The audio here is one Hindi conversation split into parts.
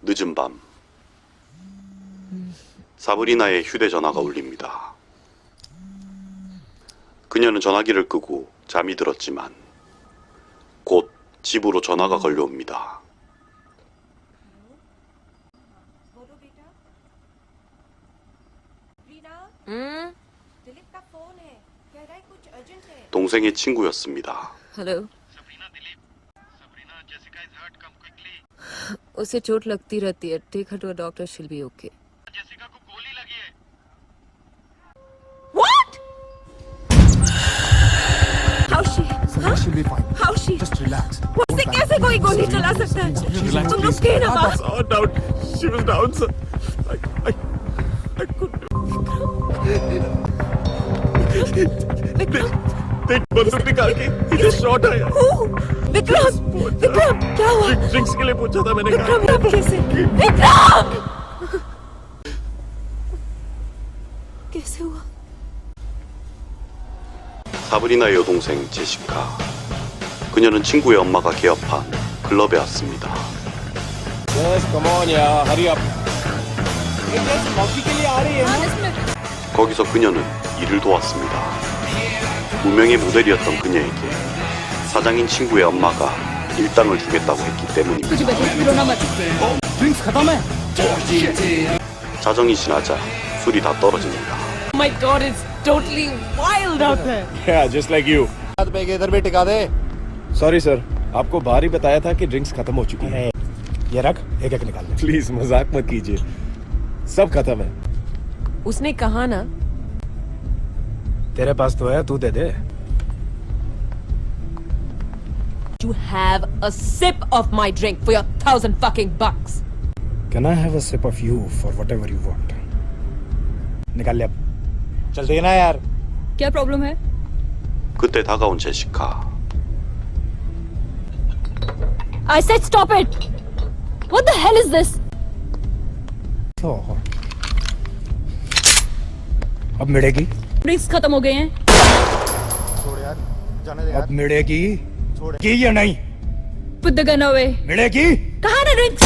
늦은 밤 사브리나의 휴대전화가 울립니다. 그녀는 전화기를 끄고 잠이 들었지만 곧 집으로 전화가 걸려옵니다. 동생의 친구였습니다. हेलो उसे चोट लगती रहती है. Take her to a doctor. She'll be okay. Jessica को गोली लगी है. What? How's she? Huh? She'll be fine. How's she? Just relax. उससे कैसे कोई गोली चला सकता है? तुम लोग थे ना बात. Oh, down. She was down, sir. I couldn't. देख बंदूक निकाल के इधर शॉट आया. विक्रम, विक्रम, क्या हुआ? ड्रिंक्स के लिए पूछा था मैंने. विक्रम, अब कैसे? विक्रम! कैसे हुआ? 사브리나의 여동생 제시카. 그녀는 친구의 엄마가 개업한 클럽에 왔습니다. Yes, come on, yeah, hurry up. 거기서 그녀는 일을 도왔습니다. 무명의 모델이었던 그녀에게 사장인 친구의 엄마가 일당을 주겠다고 했기 때문입니다. Drinks खत्म है. 자정이 지나자 술이 다 떨어집니다. Oh my God, it's totally wild out there. Yeah, just like you. हाथ पे इधर भी टिका दे. Sorry sir, आपको बाहर ही बताया था कि ड्रिंक्स खत्म हो चुकी है. ये रख, एक एक निकाल ले. प्लीज मजाक मत कीजिए, सब खत्म है. उसने कहा ना. तेरे पास तो है, तू दे दे. You have a sip of my drink for your 1,000 fucking bucks. Can I have a sip of you for whatever you want? निकाल ले अब. चल देना यार. क्या प्रॉब्लम है? 그때 다가온 제시카. I said stop it. What the hell is this? तो अब मिलेगी. ड्रिंक्स खत्म हो गए हैं. छोड़ यार, जाने दे यार. अब मिलेगी. छोड़. की या नहीं? Put the gun away. मिलेगी. कहाँ है ड्रिंक्स?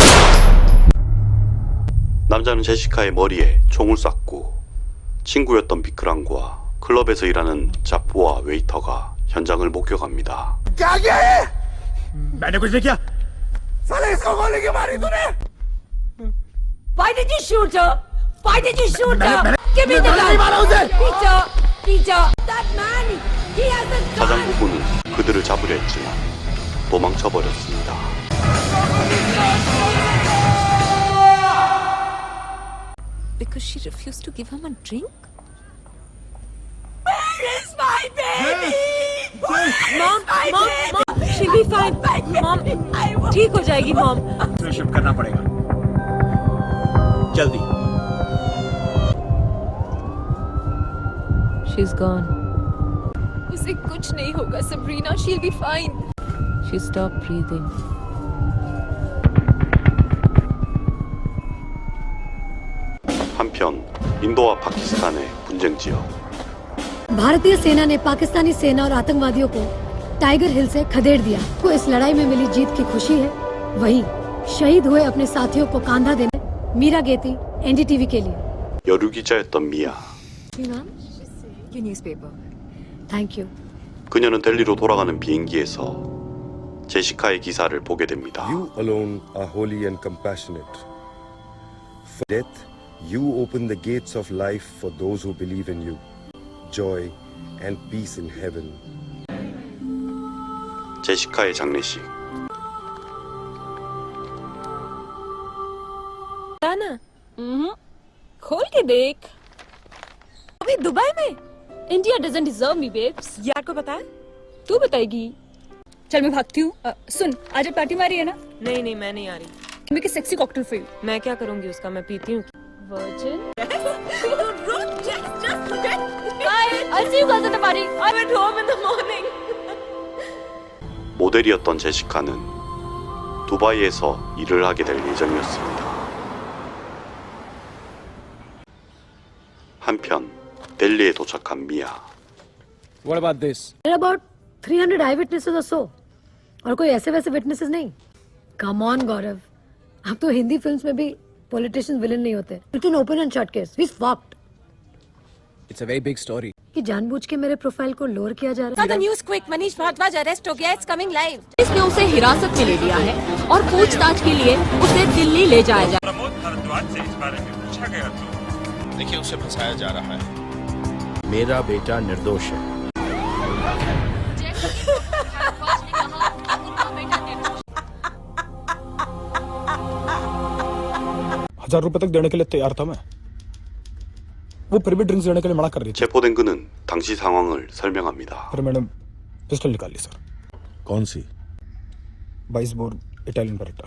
남자는 제시카의 머리에 총을 쐈고 친구였던 비크랑과 클럽에서 일하는 자포와 웨이터가 현장을 목격합니다. क्या किया ये? मैंने कुछ नहीं किया. साले इसको गोली क्यों मारी तूने? Why did you shoot her? Why did you shoot her? Give me the gun. नहीं मारा उसे. Teacher, that man, he has a gun. 사장 부부는 그들을 잡으려 했지만 도망쳐 버렸습니다. Because she refused to give him a drink? Where is my baby? Mom, she'll be fine. Mom, ठीक हो जाएगी mom. तो शिफ्ट करना पड़ेगा. जल्दी. She's gone. उसे कुछ नहीं होगा Sabrina, she'll be fine. She stopped breathing. 한편 인도와 파키스탄의 분쟁 지역. भारतीय सेना ने पाकिस्तानी सेना और आतंकवादियों को टाइगर हिल से खदेड़ दिया. को इस लड़ाई में मिली जीत की खुशी है. वहीं शहीद हुए अपने साथियों को कांधा देने मीरा गेती एनडीटीवी के लिए. 여류 기자였던 미아. Your newspaper. Thank you. 그녀는 델리로 돌아가는 비행기에서 제시카의 기사를 보게 됩니다. You alone are holy and compassionate. For death, you open the gates of life for those who believe in you. Joy and peace in heaven. 제시카의 장례식. ना. खोल के देख. अभी दुबई में. India doesn't deserve me, babes. यार को पता है? तू बताएगी. चल मैं भागती हूँ. सुन, आज पार्टी मारी है ना? नहीं मैं नहीं आ रही. मैं के सेक्सी कॉकटेल फॉर यू. मैं क्या करूंगी उसका? मैं पीती हूँ. Virgin. I'll see you guys at the party. I'm at home in the morning. 모델이었던 제시카는 두바이에서 일을 하게 될 예정이었습니다. 한편 델리에 도착한 미아. What about this? There are about 300 eyewitnesses or so. और कोई ऐसे वैसे witnesses नहीं. Come on, Gaurav. अब तो हिंदी फिल्म्स में भी पॉलिटिशियन विलन नहीं होते. It's an open and shut case. He is fucked. It's a very big story. कि जानबूझ के मेरे प्रोफाइल को लोअर किया जा रहा है. News quick, Manish Bhardwaj arrest हो गया. It's coming live. इसने उसे हिरासत में ले लिया है और पूछताछ के लिए उसे दिल्ली ले जाया जा. प्रमोद भारद्वाज से इस बारे में पूछा गया तो देखिए उसे फंसाया जा रहा है. मेरा बेटा निर्दोष है. ₹1000 तक देने के लिए तैयार था मैं. वो फिर भी ड्रिंक्स देने के लिए मना कर रही थी. 체포된 그는 당시 상황을 설명합니다. फिर मैंने पिस्टल निकाल ली सर. कौन सी? 22 बोर इटालियन बरेटा.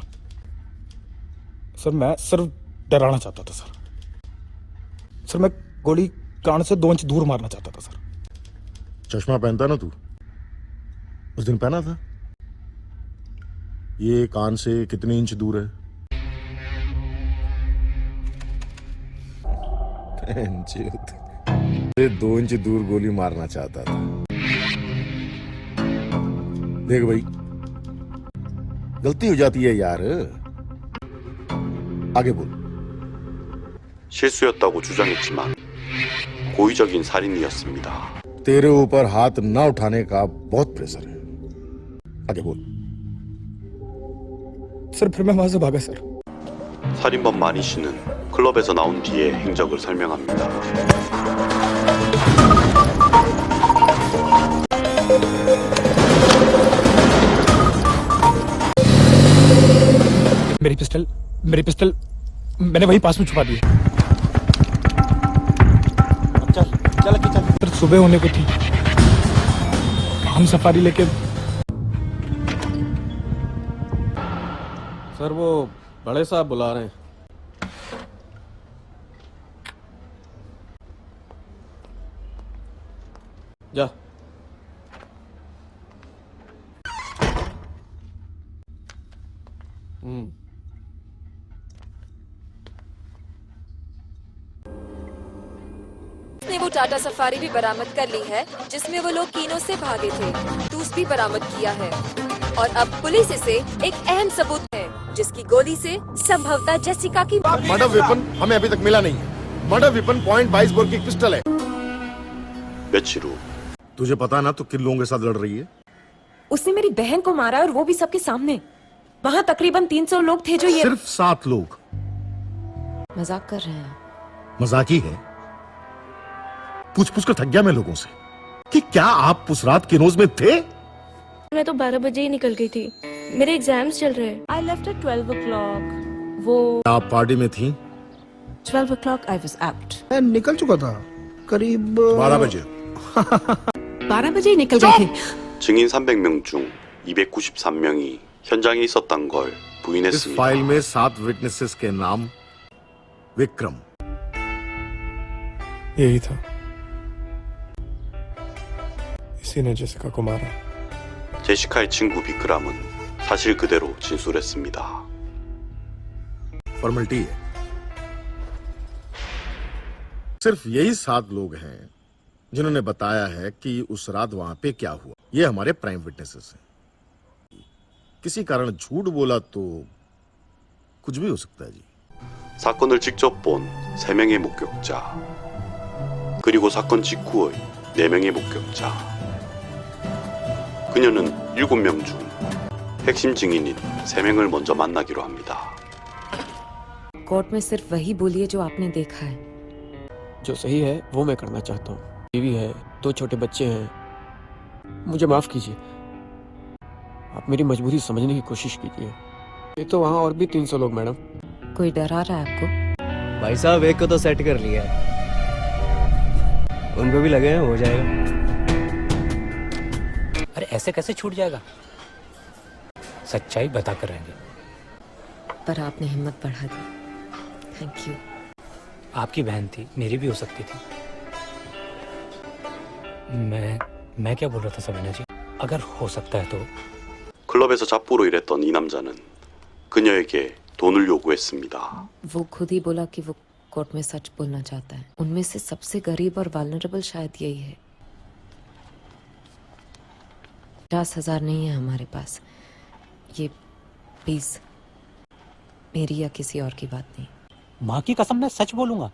सर मैं सिर्फ डराना चाहता था सर. सर मैं गोली कान से 2 इंच दूर मारना चाहता था सर. चश्मा पहनता ना तू? उस दिन पहना था? ये कान से कितने इंच दूर है? 2 इंच दूर गोली मारना चाहता था. देख भाई, गलती हो जाती है यार. आगे बोल. 실수였다고 주장했지만 고의적인 살인이었습니다. तेरे ऊपर हाथ ना उठाने का बहुत प्रेशर है. आगे बोल. सर फिर मैं वहां से भागा सर. 살인범 마니 씨는 클럽에서 나온 뒤의 행적을 설명합니다. मेरी पिस्टल मैंने वही पास में छुपा दी. चल सुबह होने को थी. हम सफारी लेके. सर वो बड़े साहब बुला रहे हैं. जा. उसने वो टाटा सफारी भी बरामद कर ली है जिसमें वो लोग कीनो से भागे थे. टूस भी बरामद किया है और अब पुलिस इसे एक अहम सबूत है जिसकी गोली से संभवतः जेसिका की मर्डर वेपन हमें अभी तक मिला नहीं है. मर्डर वेपन .22 बोर की एक पिस्टल है. 며칠 후 तुझे पता ना तो किन लोगों के साथ लड़ रही है? उसने मेरी बहन को मारा और वो भी सबके सामने. वहाँ तकरीबन 300 लोग थे जो ये सिर्फ 7 लोग. मजाक कर रहे हैं. मजाक ही है. पूछ कर थक गया मैं लोगों से कि क्या आप उस रात किनोज में थे? मैं तो 12 बजे ही निकल गई थी. मेरे एग्जाम्स चल रहे हैं. I left at 12 o'clock. वो आप पार्टी में थी? 12 o'clock I was out. मैं निकल चुका था करीब 12 बजे. 12 बजे ही निकल गए थे. 증인 300명 중 293명이 현장에 있었던 걸 इस 부인했습니다. फाइल में 7 विटनेसेस के नाम विक्रम. यही था. इसी ने जेसिका को मारा. 제시카의 친구 비크람은 사실 그대로 진술했습니다. फॉर्मेलिटी है. सिर्फ यही 7 लोग हैं जिन्होंने बताया है कि उस रात वहां पे क्या हुआ. ये हमारे प्राइम विटनेसेस हैं. किसी कारण झूठ बोला तो कुछ भी हो सकता है जी. 사건을 직접 본 3명의 목격자, 그리고 사건 직후의 4명의 목격자. 그녀는 7명 중 핵심 증인인 3명을 먼저 만나기로 합니다. कोर्ट में सिर्फ वही बोलिए जो आपने देखा है. जो सही है वो मैं करना चाहता हूँ. बीवी है, 2 छोटे बच्चे हैं. मुझे माफ कीजिए. आप मेरी मजबूरी समझने की कोशिश कीजिए. ये तो वहाँ और भी 300 लोग मैडम. कोई डरा रहा है आपको? भाई साहब एक को तो सेट कर लिया है. उनको भी लगे हैं हो जाएगा. अरे ऐसे कैसे छूट जाएगा? सच्चाई बता कर रहेंगे. पर आपने हिम्मत बढ़ा दी. Thank you. आपकी बहन थी, मेरी भी हो सकती थी. मैं क्या बोल रहा था सबीना जी? अगर हो सकता है तो. 클럽에서 잡부로 일했던 이 남자는 그녀에게 돈을 요구했습니다. वो खुद ही बोला कि वो कोर्ट में सच बोलना चाहता है. उनमें से सबसे गरीब और वाल्नरेबल शायद यही है. 50,000 नहीं है हमारे पास. ये 20. मेरी या किसी और की बात नहीं। माँ की कसम मैं सच बोलूंगा।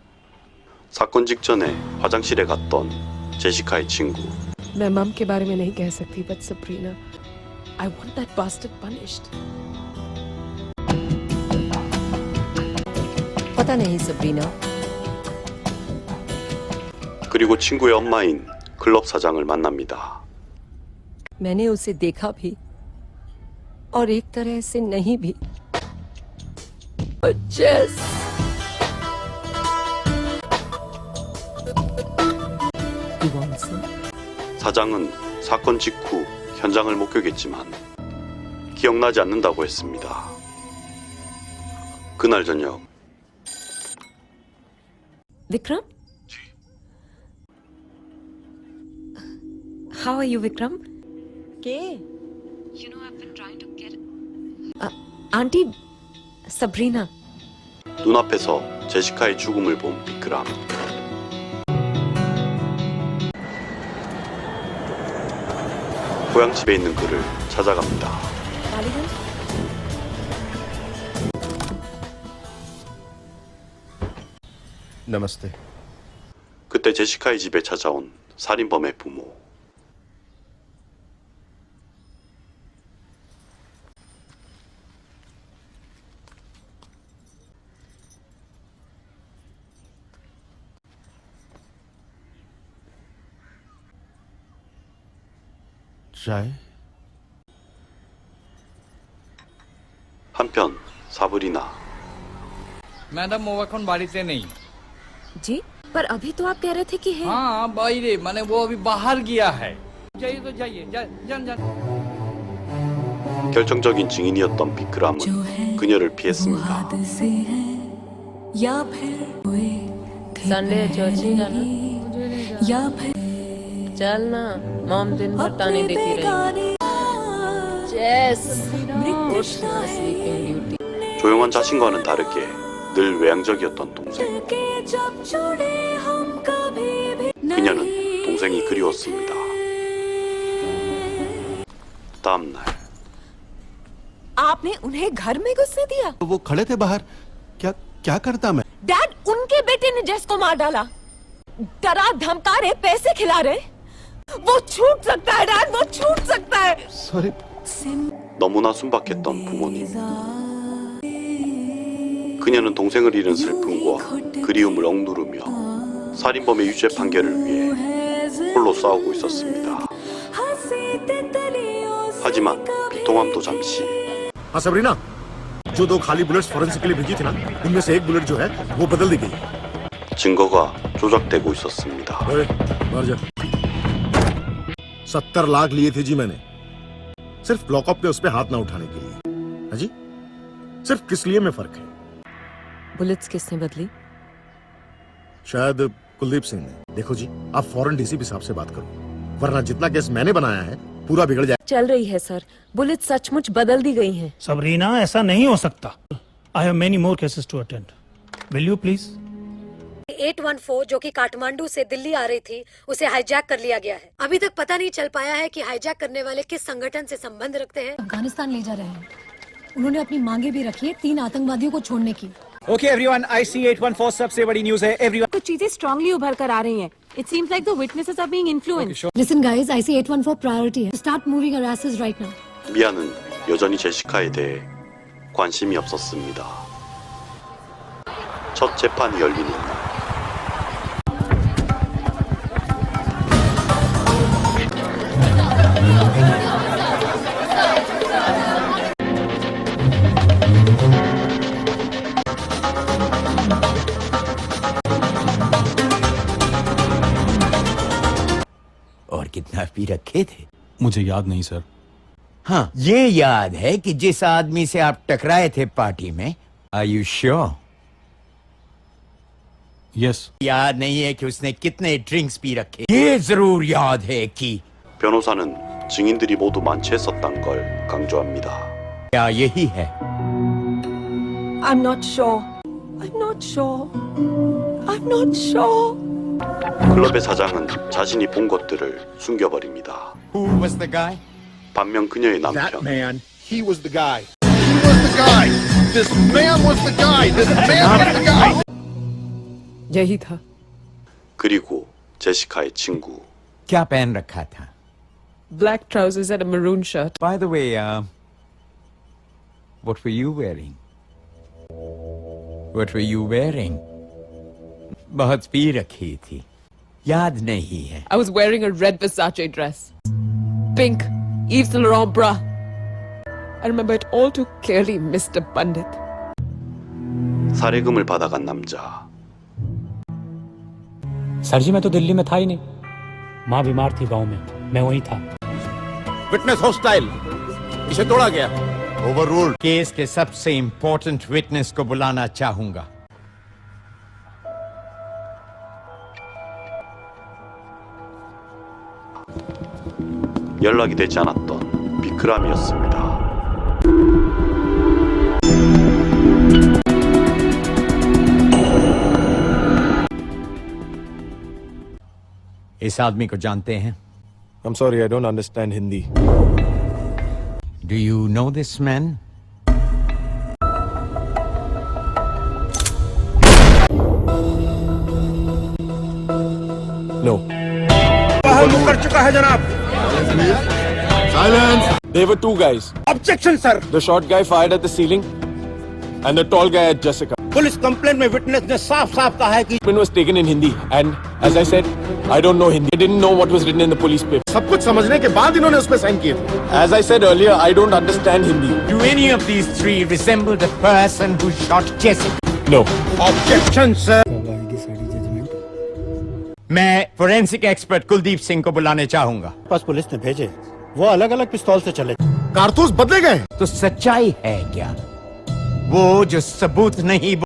사건 직전에 화장실에 갔던 제시카의 친구. मैं मम के बारे में नहीं कह सकती, but Sabrina, I want that bastard punished. पता नहीं सबरीना। 그리고 친구의 엄마인 클럽 사장을 만납니다. मैंने उसे देखा भी और एक तरह से नहीं भी। जेस, 사장은 사건 직후 현장을 목격했지만 기억나지 않는다고 했습니다. 그날 저녁 Vikram? How are you, Vikram? के? You know, I've been trying to get. Aunty, Sabrina. 눈앞에서 제시카의 죽음을 본 비크람. 고향집에 있는 그를 찾아갑니다. नमस्ते। 그때 제시카의 집에 찾아온 살인범의 부모. चाय? 한편 사브리나. मैडम वो এখন বাড়িতে নেই। जी, पर अभी तो आप कह रहे थे कि है। हाँ বাইরে, माने वो अभी बाहर गया है। जाइए तो जाइए, जान। 결정적인 증인이었던 비크람은 그녀를 피했습니다. संडे चर्च जाना। चल ना, मॉम दिन भर ताने देती रही। जेस, स्लीपिंग ड्यूटी। 조용한 자신과는 다르게 늘 외향적이었던 동생. 그녀는 동생이 그리웠습니다. 다음 날 आपने उन्हें घर में घुसने दिया? वो खड़े थे बाहर। क्या करता मैं? डैड, उनके बेटे ने जेस को मार डाला। डरा धमका रहे, पैसे खिला रहे। वो छूट सकता है डैड, वो छूट सकता है। सॉरी। 너무나 순박했던 부모님. 그녀는 동생을 잃은 슬픔과 그리움을 억누르며 살인범의 유죄 판결을 위해 홀로 싸우고 있었습니다. 하지만 비통함도 잠시. हाँ सबरीना, जो 2 खाली बुलेट्स फॉरेंसिक के लिए भेजी थी ना, उनमें से एक बुलेट जो है वो बदल दी गई। 증거가 조작되고 있었습니다. अरे मार जा। 70 लाख लिए थे जी मैंने, सिर्फ लॉकअप पे उस पे हाथ ना उठाने के लिए। हाँ जी, सिर्फ किस लिए में फर्क है। बुलेट्स किसने बदली? शायद कुलदीप सिंह ने। देखो जी, आप फौरन डीसीपी साहब से बात करो, वरना जितना केस मैंने बनाया है पूरा बिगड़ जाए। चल रही है सर, बुलेट सचमुच बदल दी गई हैं। सबरीना, ऐसा नहीं हो सकता। I have many more cases to attend. Will you please? 814 जो कि काठमांडू से दिल्ली आ रही थी, उसे हाईजैक कर लिया गया है। अभी तक पता नहीं चल पाया है कि हाईजैक करने वाले किस संगठन से संबंध रखते हैं। अफगानिस्तान ले जा रहे हैं। उन्होंने अपनी मांगे भी रखी है 3 आतंकवादियों को छोड़ने की। ओके एवरीवन, IC 814 सबसे बड़ी न्यूज है। एवरीवन, कुछ चीजें स्ट्रांगली उभर कर आ रही हैं। It seems like the witnesses are being influenced. Listen guys, IC 814 priority है। Start moving our asses right now. 미아는 여전히 제시카에 대해 관심이 없었습니다. 첫 재판이 열리는 날. और कितना पी रखे थे? मुझे याद नहीं सर। हाँ, ये याद है कि जिस आदमी से आप टकराए थे पार्टी में। Are you sure? यस। याद नहीं है कि उसने कितने ड्रिंक्स पी रखे? ये जरूर याद है कि 변호사는 증인들이 모두 만취했었단 걸 강조합니다. क्या यही है? I'm not sure. I'm not sure. I'm not sure. 클럽의 사장은 자신이 본 것들을 숨겨버립니다. Who was the guy? 반면 그녀의 남편. That man, he was the guy. He was the guy. This man was the guy. This man was the guy. यही था. 그리고 제시카의 친구. क्या पहन रखा था? Black trousers and a maroon shirt. By the way, what were you wearing? What were you wearing? बहुत पी रखी थी. याद नहीं है. I was wearing a red Versace dress. Pink Yves Saint Laurent bra. I remember it all too clearly, Mr. Pandit. 살해금을 받아간 남자. Sir जी मैं तो दिल्ली में था ही नहीं. माँ बीमार थी गांव में, मैं वहीं था. Witness hostile. इसे तोड़ा गया. Overruled. केस के सबसे इंपॉर्टेंट विटनेस को बुलाना चाहूंगा. 연락이 되지 않았던 비크람이었습니다. इस आदमी को जानते हैं? I'm sorry, I don't understand Hindi. Do you know this man? No. कर चुका है जनाब. Silence. There were two guys. Objection, sir. The short guy fired at the ceiling, and the tall guy at Jessica. Police complaint में विटनेस ने साफ साफ कहा है कि Statement was taken in Hindi, and as I said, I don't know Hindi. I didn't know what was written in the police paper. सब कुछ समझने के बाद इन्होंने उस पे साइन किए थे. As I said earlier, I don't understand Hindi. Do any of these three resemble the person who shot Jessica? No. Objection, sir. मैं फोरेंसिक एक्सपर्ट कुलदीप सिंह को बुलाने चाहूंगा. पास पुलिस ने भेजे, वो अलग अलग पिस्तौल से चले. कारतूस बदले गए. तो सच्चाई है क्या? वो जो सबूत नहीं.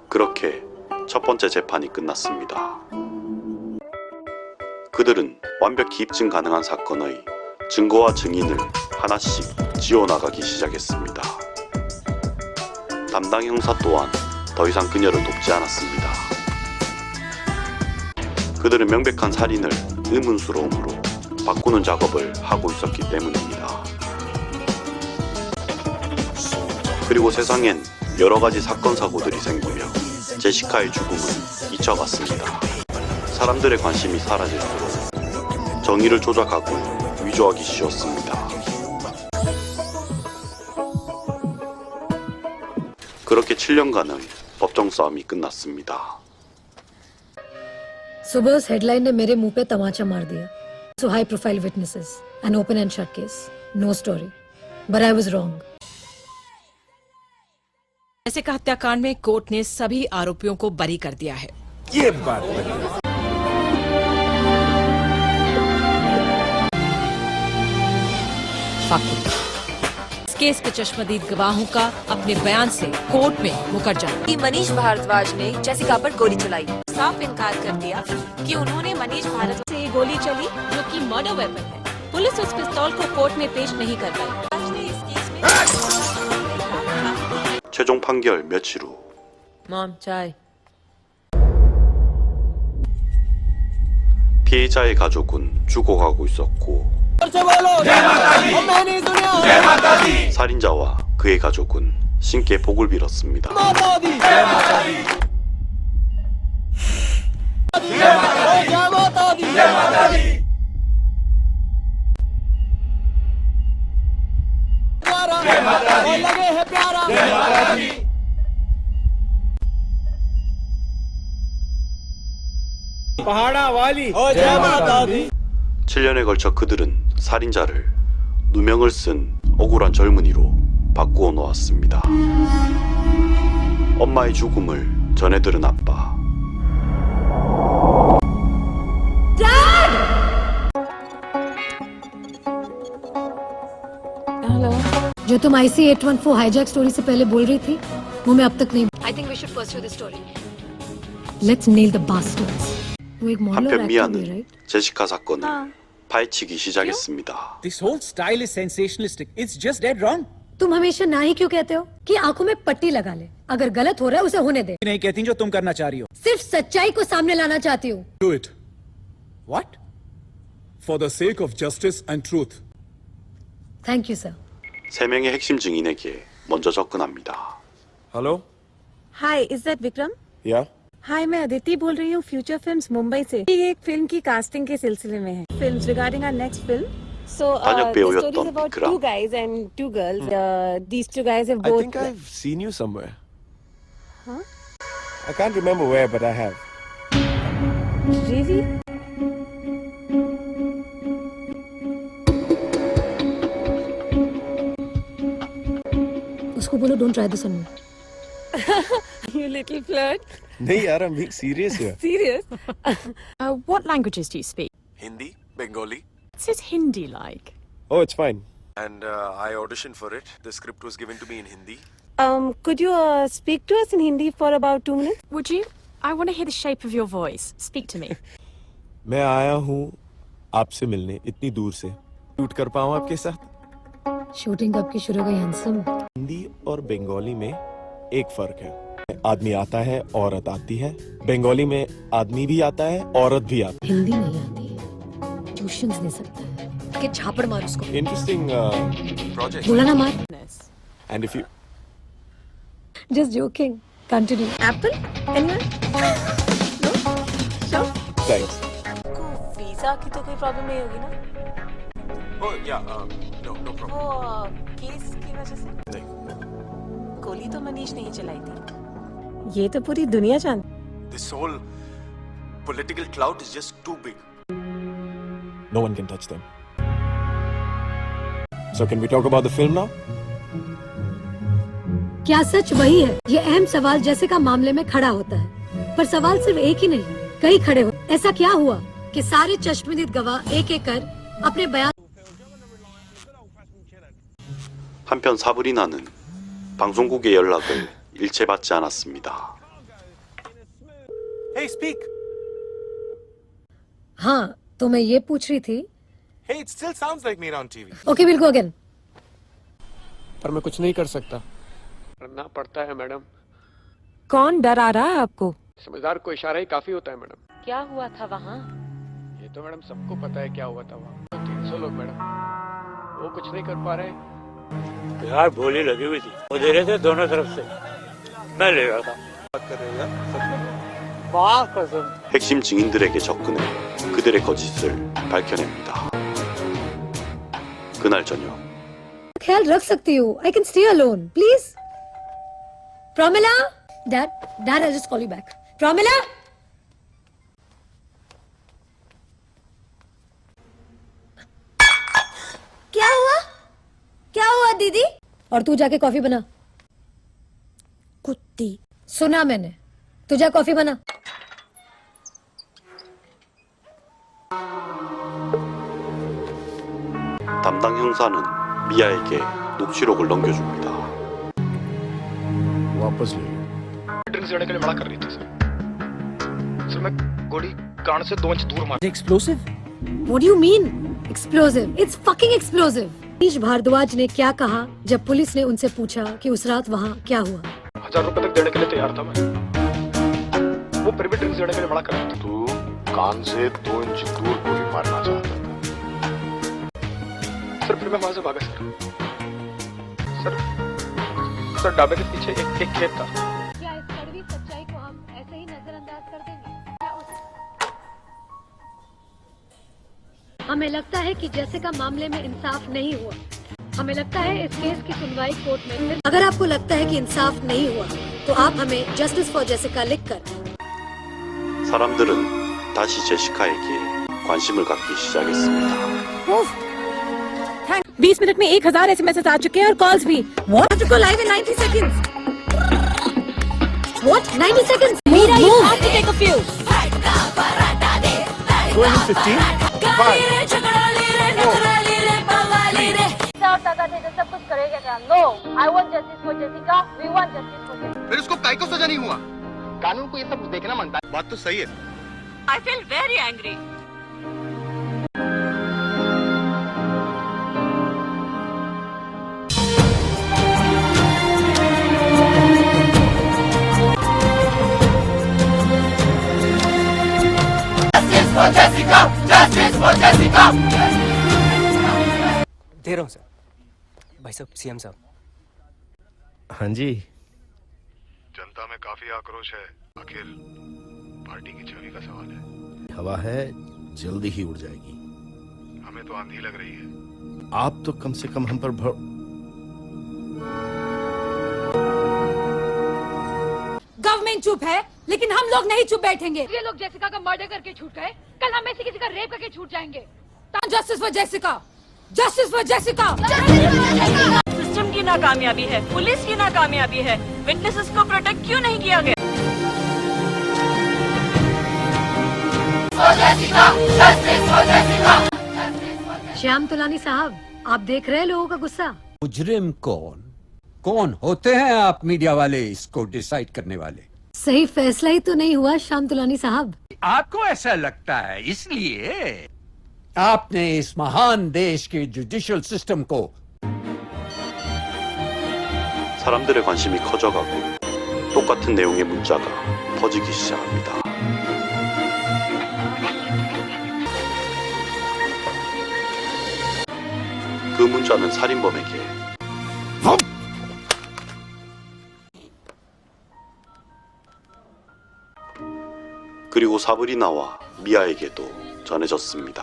그렇게 첫 번째 재판이 끝났습니다. 그들은 완벽히 입증 가능한 사건의 증거와 증인을 하나씩 지워나가기 시작했습니다. 담당 형사 또한 더 이상 그녀를 돕지 않았습니다. 그들은 명백한 살인을 의문스러움으로 바꾸는 작업을 하고 있었기 때문입니다. 그리고 세상엔 여러 가지 사건 사고들이 생기며 제시카의 죽음은 잊혀갔습니다. 사람들의 관심이 사라질수록 정의를 조작하고 위조하기 쉬웠습니다. 그렇게 7년간의 법정 싸움이 끝났습니다. सुबह उस हेडलाइन ने मेरे मुंह पे तमाचा मार दिया. So high profile witnesses, an open and shut case, no story. But I was wrong. ऐसे का हत्याकांड में कोर्ट ने सभी आरोपियों को बरी कर दिया है. ये बात बनी. इस केस के चश्मदीद गवाहों का अपने बयान से कोर्ट में मुकर जाना. मनीष भारद्वाज ने जेसिका पर गोली चलाई. साफ इनकार कर दिया कि उन्होंने मनीष भारद्वाज से ये गोली चली जो कि मर्डर वेपन है. पुलिस उस पिस्तौल को कोर्ट में पेश नहीं कर पाई. आज ने इस केस में 최종 판결 며칠 후 मॉम चाय. 피해자의 가족은 죽어가고 있었고 살인자와 그의 가족은 신께 복을 빌었습니다. पहाड़ा वाली. जय माता दी. 7년에 걸쳐 그들은 살인자를 누명을 쓴 억울한 젊은이로 바꾸어 놓았습니다. 엄마의 죽음을 전해들은 아빠. जो तुम IC 814 हाईजैक स्टोरी से पहले बोल रही थी, वो मैं अब तक नहीं. I think we should pursue this story. Let's nail the bastards. वो एक मॉडलर 한편 एक्टर भी है, 미아는 right? 제시카 사건을 파헤치기 시작했습니다. This whole style is sensationalistic. It's just dead wrong. तुम हमेशा ना ही क्यों कहते हो कि आंखों में पट्टी लगा ले. अगर गलत हो रहा है उसे होने दे. नहीं कहती जो तुम करना चाह रही हो. सिर्फ सच्चाई को सामने लाना चाहती हूँ. Do it. What? For the sake of justice and truth. Thank you sir. 3명의 핵심 증인에게 먼저 접근합니다. Hello? Hi, is that Vikram? Yeah? Hi, मैं अदिति बोल रही हूँ फ्यूचर फिल्म्स मुंबई से। ये एक फिल्म की कास्टिंग के सिलसिले में है। Films regarding our next film. So 단역 the 배우였던 story is about 비크람. two guys and two girls. These two guys have I both. think I've seen you somewhere. Huh? I can't remember where, but I have. Really? उसको बोलो don't try this on me. You little flirt. नहीं यार, I'm being serious here. Serious? What languages do you speak? Hindi, Bengali. What's his Hindi like? Oh, it's fine. And I auditioned for it. The script was given to me in Hindi. Could you speak to us in Hindi for about 2 minutes? Would you? I want to hear the shape of your voice. Speak to me. मैं आया हूँ आपसे मिलने इतनी दूर से. शूट कर पाऊँ आपके साथ? शूटिंग कब की शुरू हो गई हैंडसम? हिंदी और बंगाली में एक फर्क है. आदमी आता है, औरत आती है. बंगाली में आदमी भी आता है, औरत भी आती हिंदी नहीं आती, ट्यूशंस दे सकता है. के छापड़ मार उसको. है. Interesting project. बोला ना मार. And if you Just joking. Continue. Apple? Anyone? No? Sure? thanks. Visa की तो कोई प्रॉब्लम नहीं होगी ना? Oh yeah, no problem. वो केस की वजह से? नहीं. गोली तो मनीष ने ही चलाई थी. ये तो पूरी दुनिया जानती. This whole political cloud is just too big. No one can touch them. So can we talk about the film now? क्या सच वही है? ये अहम सवाल जैसिका मामले में खड़ा होता है, पर सवाल सिर्फ एक ही नहीं, कई खड़े हो. ऐसा क्या हुआ कि सारे चश्मदीद गवाह एक एक कर अपने बयान. 한편 사브리나는 방송국의 연락을 일체 받지 않았습니다. Hey, speak. हाँ, तो मैं ये पूछ रही थी. Hey, it still sounds like me on TV. Okay, will go again. पर मैं कुछ नहीं कर सकता. करना पड़ता है मैडम. कौन डरा रहा है आपको? समझदार को इशारा ही काफी होता है मैडम. क्या हुआ था वहाँ? ये तो मैडम सबको पता है क्या हुआ था वहाँ. 300 लोग मैडम, वो कुछ नहीं कर पा रहे. यार गोली लगी हुई थी, वो दे रहे थे दोनों तरफ से, मैं ले रहा था. 핵심 증인들에게 접근해 그들의 거짓을 밝혀냅니다. 그날 저녁 ख्याल रख सकती हूँ. I can stay alone, please. Pramila, Dad, I'll just call you back. Pramila. क्या हुआ? क्या हुआ दीदी? और तू जाके कॉफी बना. कुत्ती. सुना मैंने. तू जा कॉफी बना. 담당 형사는 미아에게 녹취록을 넘겨줍니다. वापस ले. ड्रिंक्स लेने के लिए मना कर रही थी सर. सर मैं गोली कान से 2 इंच दूर मार. Explosive? What do you mean? Explosive. It's fucking explosive. Manish Bhardwaj ने क्या कहा जब पुलिस ने उनसे पूछा कि उस रात वहाँ क्या हुआ? 1000 रुपए तक देने के लिए तैयार था मैं. वो फिर भी ड्रिंक्स लेने के लिए मना कर रही थी. तू कान से 2 इंच दूर गोली मारना चाहता था. सर फिर मैं वहां से भागा सर. सर ढाबे के पीछे एक खेत था. क्या इस कड़वी सच्चाई को हम ऐसे ही नजरअंदाज कर देंगे? हमें लगता है कि जैसिका मामले में इंसाफ नहीं हुआ. हमें लगता है इस केस की सुनवाई कोर्ट में फिर. अगर आपको लगता है कि इंसाफ नहीं हुआ, तो आप हमें जस्टिस फॉर जेसिका लिखकर. 사람들은 다시 제시카에게 관심을 갖기 시작했습니다. 20 मिनट में 1000 SMS आ चुके हैं और कॉल्स भी. What? To go live in 90 seconds. What? 90 seconds? Meera, you have to take a few. Going in 15? 5. सब कुछ करेगा क्या? No, I want justice for Jessica. We want justice for Jessica. फिर उसको काहे को सजा नहीं हुआ? कानून को ये सब देखना मानता है. बात तो सही है. I feel very angry. दे रहा हूँ सर. भाई साहब, सीएम साहब, हाँ जी। जनता में काफी आक्रोश है। आखिर पार्टी की छवि का सवाल है। हवा है, जल्दी ही उड़ जाएगी। हमें तो आंधी लग रही है। आप तो कम से कम हम पर गवर्नमेंट चुप है, लेकिन हम लोग नहीं चुप बैठेंगे। ये लोग जेसिका का मर्डर करके छूट गए, कल हम में से किसी का रेप करके छूट जाएंगे। Justice for Jessica, justice for Jessica. System की नाकामयाबी है, पुलिस की नाकामयाबी है, विटनेसेस को प्रोटेक्ट क्यों नहीं किया गया? श्याम तुलानी साहब, आप देख रहे हैं लोगों का गुस्सा। मुजरिम कौन होते हैं आप मीडिया वाले इसको डिसाइड करने वाले? सही फैसला ही तो नहीं हुआ श्याम तुलानी साहब। आपको ऐसा लगता है इसलिए आपने इस महान देश के जुडिशियल सिस्टम को 사람들의 관심이 커져가고 똑같은 내용의 문자가 퍼지기 시작합니다. 그 문자는 살인범에게 그리고 사브리나와 미아에게도 전해졌습니다.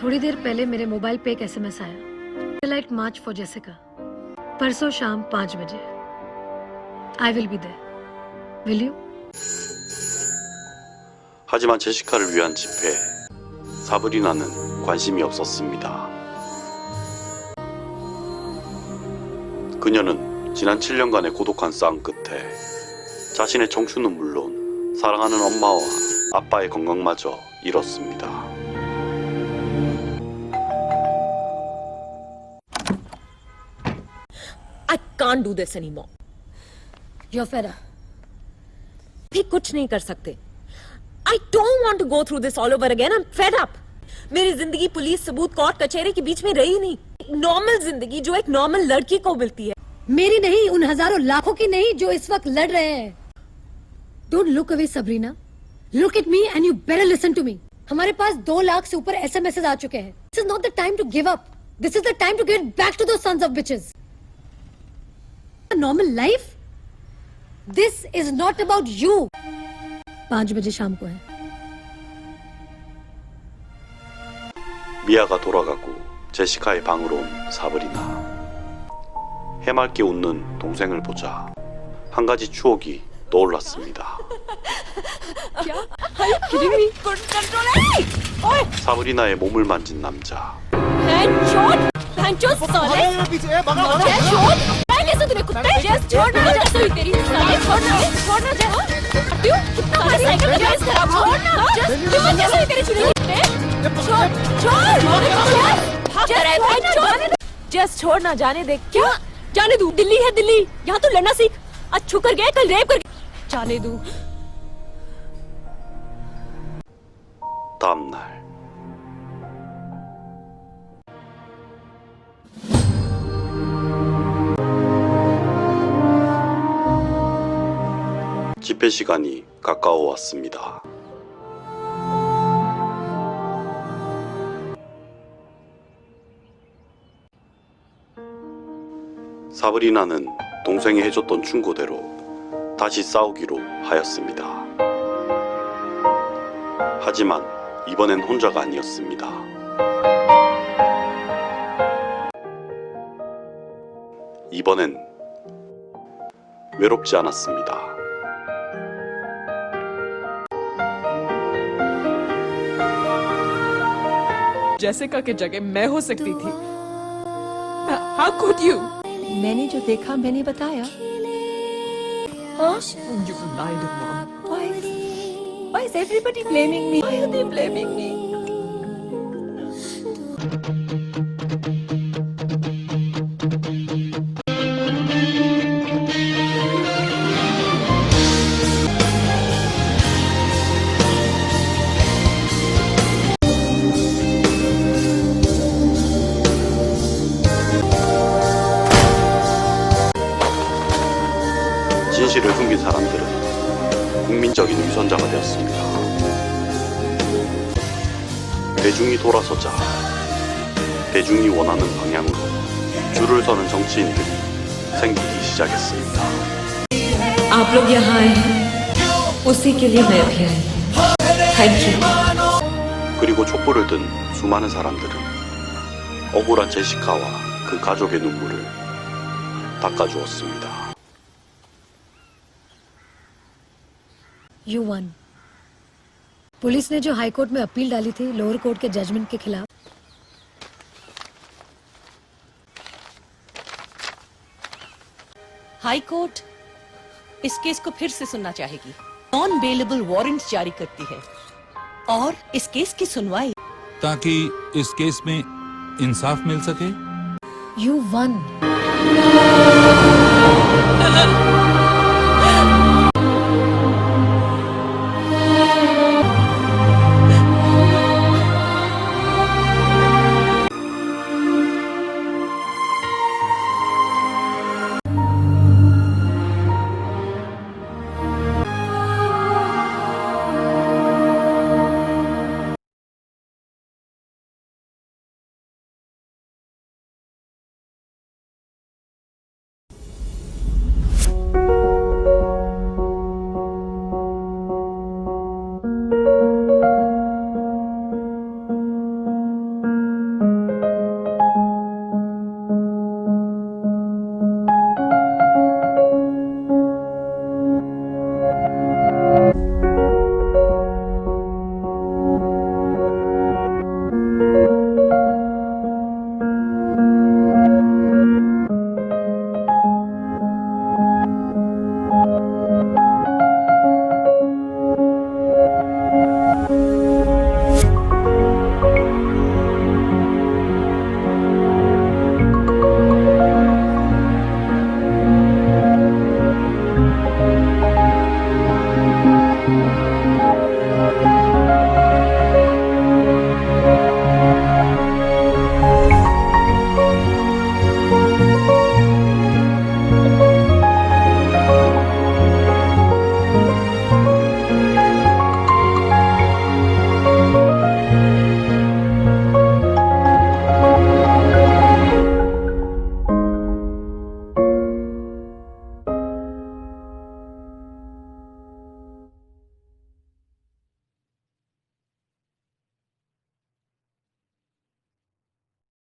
थोड़ी देर पहले मेरे मोबाइल पे एक एसएमएस आया। लाइट मार्च फॉर जेसिका, परसों शाम 5 बजे। I will be there, will you? 하지만 제시카를 위한 집회에 사브리나는 관심이 없었습니다. 그녀는 지난 7년간의 고독한 싸움 끝에 자신의 청춘은 물론 사랑하는 엄마와 아빠의 건강마저 잃었습니다. I can't do this anymore. You're fed up. भी कुछ नहीं कर सकते. I don't want to go through this all over again. I'm fed up. मेरी जिंदगी पुलिस, सबूत, कोर्ट, कचहरी के बीच में रही नहीं. नॉर्मल जिंदगी जो एक नॉर्मल लड़की को मिलती है. मेरी नहीं, उन हजारों लाखों की नहीं जो इस वक्त लड़ रहे हैं। Don't look away, Sabrina. Look at me and you better listen to me. हमारे पास 2 लाख से ऊपर SMSs आ चुके हैं. This is not the time to give up. This is the time to get back to those sons of bitches. A normal life? This is not about you. 5 बजे शाम को है. 미아가 돌아가고 제시카의 방으로 온 사브리나. 해맑게 웃는 동생을 보자 한 가지 추억이 떠올랐습니다. 사브리나의 몸을 만진 남자. जस्ट छोड़ ना, जाने दे. क्या जाने दू? दिल्ली है दिल्ली, यहाँ तो लड़ना सीख. आज छू कर गए, कल रेप कर. जाने दू. 다음 날 집회 시간이 가까워 왔습니다. 사브리나는 동생이 해줬던 충고대로 다시 싸우기로 하였습니다. 하지만 이번엔 혼자가 아니었습니다. 이번엔 외롭지 않았습니다. जेसिका की जगह मैं हो सकती थी. How could you? मैंने जो देखा मैंने बताया. You lied, Mom. Why is everybody blaming me? Why are they blaming me? 진실을 숨긴 사람들은 국민적인 위선자가 되었습니다. 대중이 돌아서자 대중이 원하는 방향으로 줄을 서는 정치인들이 생기기 시작합니다. 시작했습니다. आप लोग यहाँ आए हैं उसी के लिए मैं भी आई thank you 그리고 촛불을 든 수많은 사람들은 억울한 제시카와 그 가족의 눈물을 닦아주었습니다. You won. Police ने जो हाई कोर्ट में अपील डाली थी लोअर कोर्ट के जजमेंट के खिलाफ, हाई कोर्ट इस केस को फिर से सुनना चाहेगी, नॉन बेलेबल वारंट जारी करती है और इस केस की सुनवाई ताकि इस केस में इंसाफ मिल सके। You won.